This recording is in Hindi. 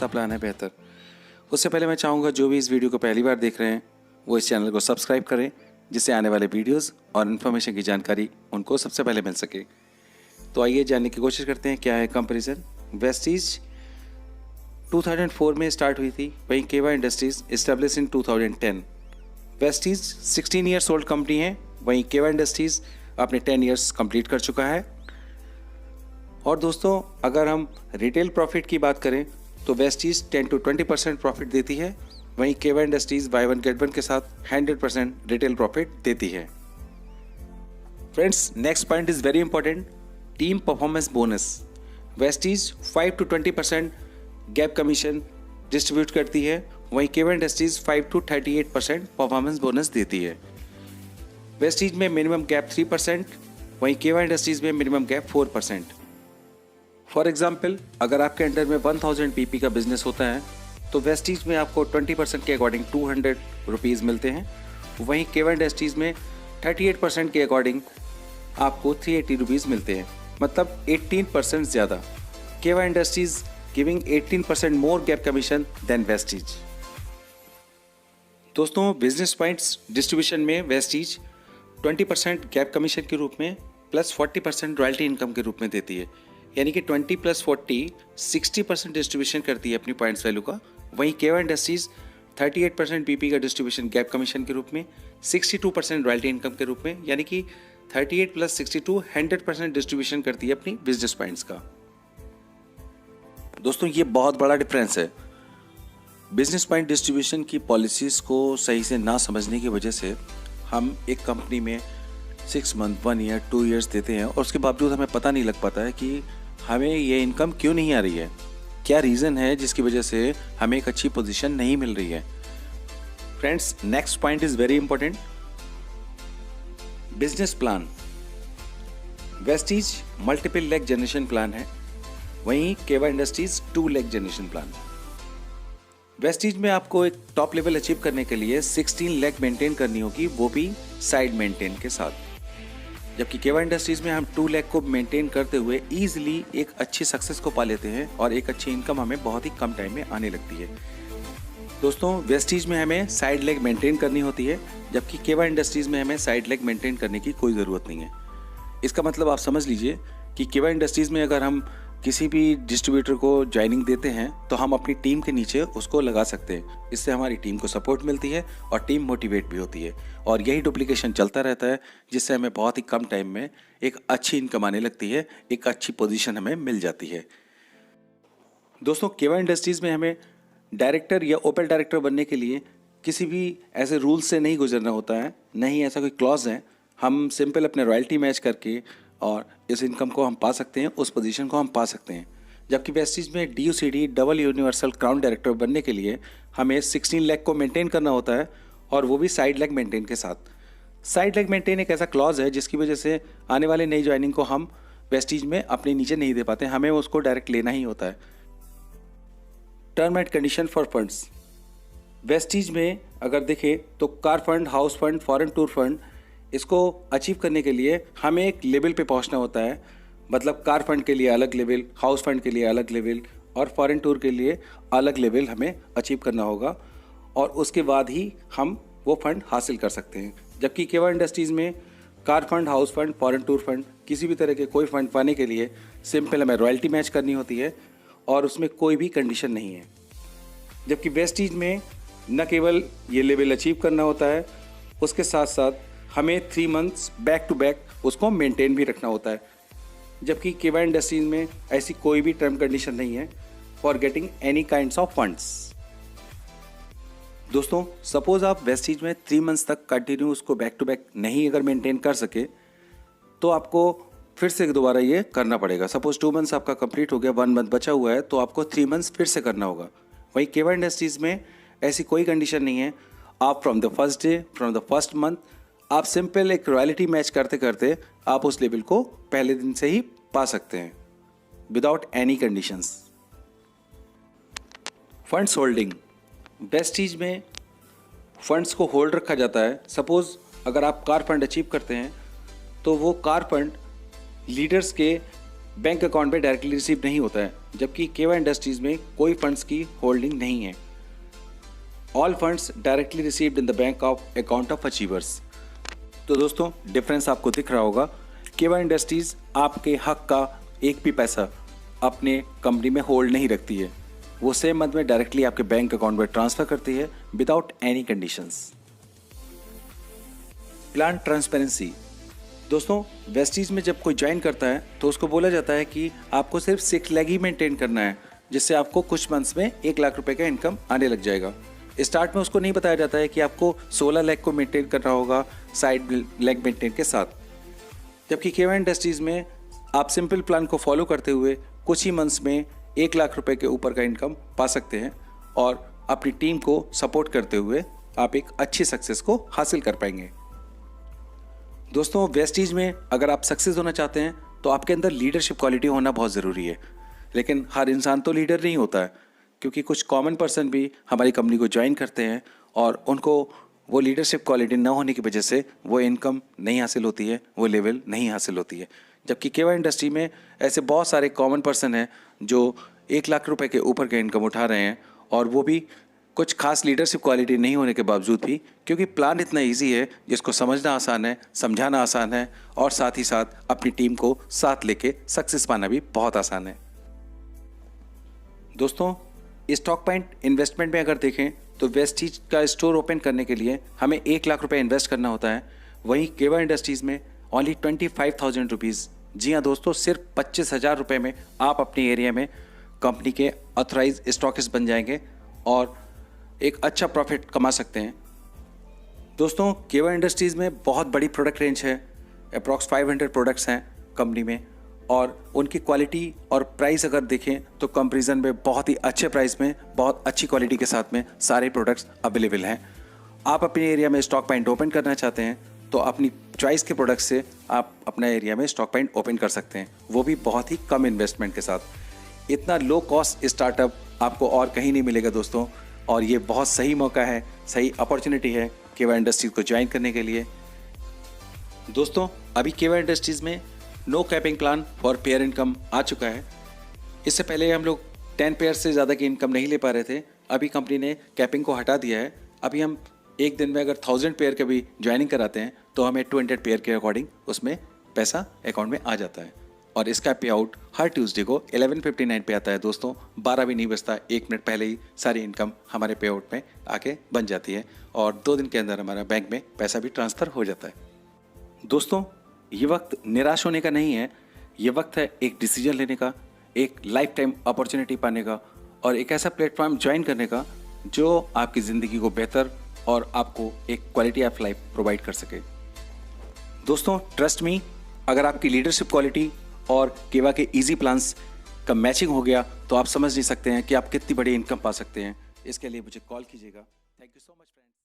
सा प्लान है बेहतर। उससे पहले मैं चाहूँगा जो भी इस वीडियो को पहली बार देख रहे हैं वो इस चैनल को सब्सक्राइब करें, जिससे आने वाले वीडियोस और इन्फॉर्मेशन की जानकारी उनको सबसे पहले मिल सके। तो आइए जानने की कोशिश करते हैं क्या है कंपैरिजन। वेस्टीज 2004 में स्टार्ट हुई थी, वहीं केवा industries establish in 2010। Vestige 16 years old company है, वहीं केवा इंडस्ट्रीज अपने 10 ईयर्स कंप्लीट कर चुका है। और दोस्तों अगर हम रिटेल प्रॉफिट की बात करें तो वेस्टीज 10 to 20% प्रॉफिट देती है, वहीं केवा industries by one get one के साथ 100% रिटेल प्रॉफिट देती है। Friends, next point is very important, team performance bonus. Vestige 5 to 20% gap commission distribute करती है, वहीं केवा इंडस्ट्रीज 5 to 38% परफॉर्मेंस बोनस देती है। वेस्टीज में मिनिमम गैप 3%, वहीं केवा इंडस्ट्रीज में मिनिमम गैप 4%। फॉर एग्जाम्पल, अगर आपके अंडर में 1000 पीपी का बिजनेस होता है तो वेस्टीज में आपको 20% के अकॉर्डिंग 200 रुपीज़ मिलते हैं, वहीं केवा इंडस्ट्रीज में 38% के अकॉर्डिंग आपको 380 रुपीज़ मिलते हैं, मतलब 18% ज़्यादा। केवा इंडस्ट्रीज गिविंग 18% मोर गैप कमीशन देन वेस्टीज। दोस्तों बिजनेस पॉइंट्स डिस्ट्रीब्यूशन में वेस्टीज 20% गैप कमीशन के रूप में प्लस 40% रॉयल्टी इनकम के रूप में देती है, यानी कि 20 + 40 60% डिस्ट्रीब्यूशन करती है अपनी पॉइंट्स वैल्यू का। वहीं केवा इंडस्ट्रीज 38% पीपी का डिस्ट्रीब्यूशन गैप कमीशन के रूप में, 62% रॉयल्टी इनकम के रूप में, यानी कि 38 + 62 100% डिस्ट्रीब्यूशन करती है अपनी बिजनेस पॉइंट्स का। दोस्तों ये बहुत बड़ा डिफरेंस है। बिजनेस पॉइंट डिस्ट्रीब्यूशन की पॉलिसीज़ को सही से ना समझने की वजह से हम एक कंपनी में 6 मंथ, 1 ईयर, 2 ईयर्स देते हैं और उसके बावजूद हमें पता नहीं लग पाता है कि हमें ये इनकम क्यों नहीं आ रही है, क्या रीज़न है जिसकी वजह से हमें एक अच्छी पोजीशन नहीं मिल रही है। Friends, next point is very important, business plan. Vestige multiple leg generation plan है, वहीं केवा industries 2 leg generation plan. Vestige में आपको एक टॉप लेवल अचीव करने के लिए 16 लेग मेंटेन करनी होगी, वो भी साइड मेंटेन के साथ, जबकि केवा इंडस्ट्रीज में हम 2 लेग को मेंटेन करते हुए ईजिली एक अच्छी सक्सेस को पा लेते हैं और एक अच्छी इनकम हमें बहुत ही कम टाइम में आने लगती है। दोस्तों वेस्टीज में हमें साइड लेग मेंटेन करनी होती है, जबकि केवा इंडस्ट्रीज में हमें साइड लेग मेंटेन करने की कोई ज़रूरत नहीं है। इसका मतलब आप समझ लीजिए कि केवा इंडस्ट्रीज में अगर हम किसी भी डिस्ट्रीब्यूटर को ज्वाइनिंग देते हैं तो हम अपनी टीम के नीचे उसको लगा सकते हैं। इससे हमारी टीम को सपोर्ट मिलती है और टीम मोटिवेट भी होती है, और यही डुप्लीकेशन चलता रहता है, जिससे हमें बहुत ही कम टाइम में एक अच्छी इनकम आने लगती है, एक अच्छी पोजीशन हमें मिल जाती है। दोस्तों केवा इंडस्ट्रीज़ में हमें डायरेक्टर या ओपन डायरेक्टर बनने के लिए किसी भी ऐसे रूल्स से नहीं गुजरना होता है, न ही ऐसा कोई क्लॉज है। हम सिंपल अपने रॉयल्टी मैच करके और इस इनकम को हम पा सकते हैं, उस पोजीशन को हम पा सकते हैं। जबकि वेस्टीज में DUCD double universal crown director बनने के लिए हमें 16 लेग को मेंटेन करना होता है, और वो भी साइड लेग मेंटेन के साथ। साइड लेग मेंटेन एक ऐसा क्लॉज है जिसकी वजह से आने वाले नई ज्वाइनिंग को हम वेस्टीज में अपने नीचे नहीं दे पाते, हमें उसको डायरेक्ट लेना ही होता है। Term and condition for funds. Vestige में अगर देखें तो car fund, house fund, foreign tour fund, इसको अचीव करने के लिए हमें एक लेवल पे पहुंचना होता है। मतलब कार फंड के लिए अलग लेवल, हाउस फंड के लिए अलग लेवल और फॉरेन टूर के लिए अलग लेवल हमें अचीव करना होगा, और उसके बाद ही हम वो फंड हासिल कर सकते हैं। जबकि केवा इंडस्ट्रीज़ में car fund, house fund, foreign tour fund, किसी भी तरह के कोई फंड पाने के लिए सिंपल हमें रॉयल्टी मैच करनी होती है और उसमें कोई भी कंडीशन नहीं है। जबकि वेस्टीज में न केवल ये लेवल अचीव करना होता है, उसके साथ साथ हमें 3 मंथ्स बैक टू बैक उसको मेंटेन भी रखना होता है। जबकि केवा इंडस्ट्रीज में ऐसी कोई भी टर्म कंडीशन नहीं है for getting any kinds of funds. दोस्तों सपोज आप वेस्टीज में 3 मंथ्स तक कंटिन्यू उसको बैक टू बैक नहीं अगर मेंटेन कर सके तो आपको फिर से दोबारा ये करना पड़ेगा। सपोज 2 मंथ्स आपका कंप्लीट हो गया, 1 मंथ बचा हुआ है, तो आपको 3 मंथ्स फिर से करना होगा। वहीं केवा इंडस्ट्रीज में ऐसी कोई कंडीशन नहीं है। आप from the first day, from the first month, आप सिंपल एक रॉयल्टी मैच करते करते आप उस लेवल को पहले दिन से ही पा सकते हैं without any conditions. Funds holding. Vestige में फंड्स को होल्ड रखा जाता है। सपोज अगर आप कार फंड अचीव करते हैं तो वो कार फंड लीडर्स के बैंक अकाउंट में डायरेक्टली रिसीव नहीं होता है, जबकि केवा इंडस्ट्रीज में कोई फंड्स की होल्डिंग नहीं है। All funds directly received in the bank of account of achievers. तो दोस्तों डिफरेंस आपको दिख रहा होगा। केवा इंडस्ट्रीज आपके हक का एक भी पैसा अपने कंपनी में होल्ड नहीं रखती है, वो सेम मंथ में डायरेक्टली आपके बैंक अकाउंट में ट्रांसफर करती है without any conditions. Plan transparency. दोस्तों वेस्टीज में जब कोई ज्वाइन करता है तो उसको बोला जाता है कि आपको सिर्फ 6 लाख ही मेंटेन करना है, जिससे आपको कुछ मंथ्स में 1 लाख रुपए का इनकम आने लग जाएगा। स्टार्ट में उसको नहीं बताया जाता है कि आपको 16 लाख को मेंटेन करना होगा साइड लेग मेंटेन के साथ। जबकि केवा इंडस्ट्रीज में आप सिंपल प्लान को फॉलो करते हुए कुछ ही मंथ्स में 1 लाख रुपए के ऊपर का इनकम पा सकते हैं और अपनी टीम को सपोर्ट करते हुए आप एक अच्छी सक्सेस को हासिल कर पाएंगे। दोस्तों वेस्टीज में अगर आप सक्सेस होना चाहते हैं तो आपके अंदर लीडरशिप क्वालिटी होना बहुत ज़रूरी है, लेकिन हर इंसान तो लीडर नहीं होता है, क्योंकि कुछ कॉमन पर्सन भी हमारी कंपनी को ज्वाइन करते हैं और उनको वो लीडरशिप क्वालिटी ना होने की वजह से वो इनकम नहीं हासिल होती है, वो लेवल नहीं हासिल होती है। जबकि केवा इंडस्ट्री में ऐसे बहुत सारे कॉमन पर्सन हैं जो 1 लाख रुपए के ऊपर के इनकम उठा रहे हैं, और वो भी कुछ खास लीडरशिप क्वालिटी नहीं होने के बावजूद भी, क्योंकि प्लान इतना इजी है जिसको समझना आसान है, समझाना आसान है और साथ ही साथ अपनी टीम को साथ लेके सक्सेस पाना भी बहुत आसान है। दोस्तों स्टॉक पॉइंट इन्वेस्टमेंट में अगर देखें तो वेस्टीज का स्टोर ओपन करने के लिए हमें 1 लाख रुपए इन्वेस्ट करना होता है, वहीं केवा इंडस्ट्रीज़ में ओनली 25,000 रुपीज़। जी हाँ दोस्तों, सिर्फ 25,000 रुपये में आप अपने एरिया में कंपनी के ऑथराइज स्टॉकिस्ट बन जाएंगे और एक अच्छा प्रॉफिट कमा सकते हैं। दोस्तों केवा इंडस्ट्रीज़ में बहुत बड़ी प्रोडक्ट रेंज है, अप्रॉक्स 500 प्रोडक्ट्स हैं कंपनी में, और उनकी क्वालिटी और प्राइस अगर देखें तो कंपैरिजन में बहुत ही अच्छे प्राइस में बहुत अच्छी क्वालिटी के साथ में सारे प्रोडक्ट्स अवेलेबल हैं। आप अपने एरिया में स्टॉक पॉइंट ओपन करना चाहते हैं तो अपनी चॉइस के प्रोडक्ट से आप अपना एरिया में स्टॉक पॉइंट ओपन कर सकते हैं, वो भी बहुत ही कम इन्वेस्टमेंट के साथ। इतना लो कॉस्ट स्टार्टअप आपको और कहीं नहीं मिलेगा दोस्तों, और ये बहुत सही मौका है, सही अपॉर्चुनिटी है केवा इंडस्ट्रीज़ को ज्वाइन करने के लिए। दोस्तों अभी केवा इंडस्ट्रीज़ में no capping plan for pair income आ चुका है। इससे पहले हम लोग 10 पेयर से ज़्यादा की इनकम नहीं ले पा रहे थे, अभी कंपनी ने कैपिंग को हटा दिया है। अभी हम एक दिन में अगर 1000 पेयर के भी ज्वाइनिंग कराते हैं तो हमें 200 पेयर के अकॉर्डिंग उसमें पैसा अकाउंट में आ जाता है, और इसका पे आउट हर ट्यूसडे को 11:59 पे आता है दोस्तों। 12 भी नहीं बजता, 1 मिनट पहले ही सारी इनकम हमारे पे आउट में आके बन जाती है और 2 दिन के अंदर हमारा बैंक में पैसा भी ट्रांसफ़र हो जाता है। दोस्तों ये वक्त निराश होने का नहीं है, ये वक्त है एक डिसीजन लेने का, एक लाइफ टाइम अपॉर्चुनिटी पाने का और एक ऐसा प्लेटफॉर्म ज्वाइन करने का जो आपकी ज़िंदगी को बेहतर और आपको एक क्वालिटी ऑफ लाइफ प्रोवाइड कर सके। दोस्तों ट्रस्ट मी, अगर आपकी लीडरशिप क्वालिटी और केवा के इजी प्लान्स का मैचिंग हो गया तो आप समझ नहीं सकते हैं कि आप कितनी बड़ी इनकम पा सकते हैं। इसके लिए मुझे कॉल कीजिएगा। Thank you so much friends.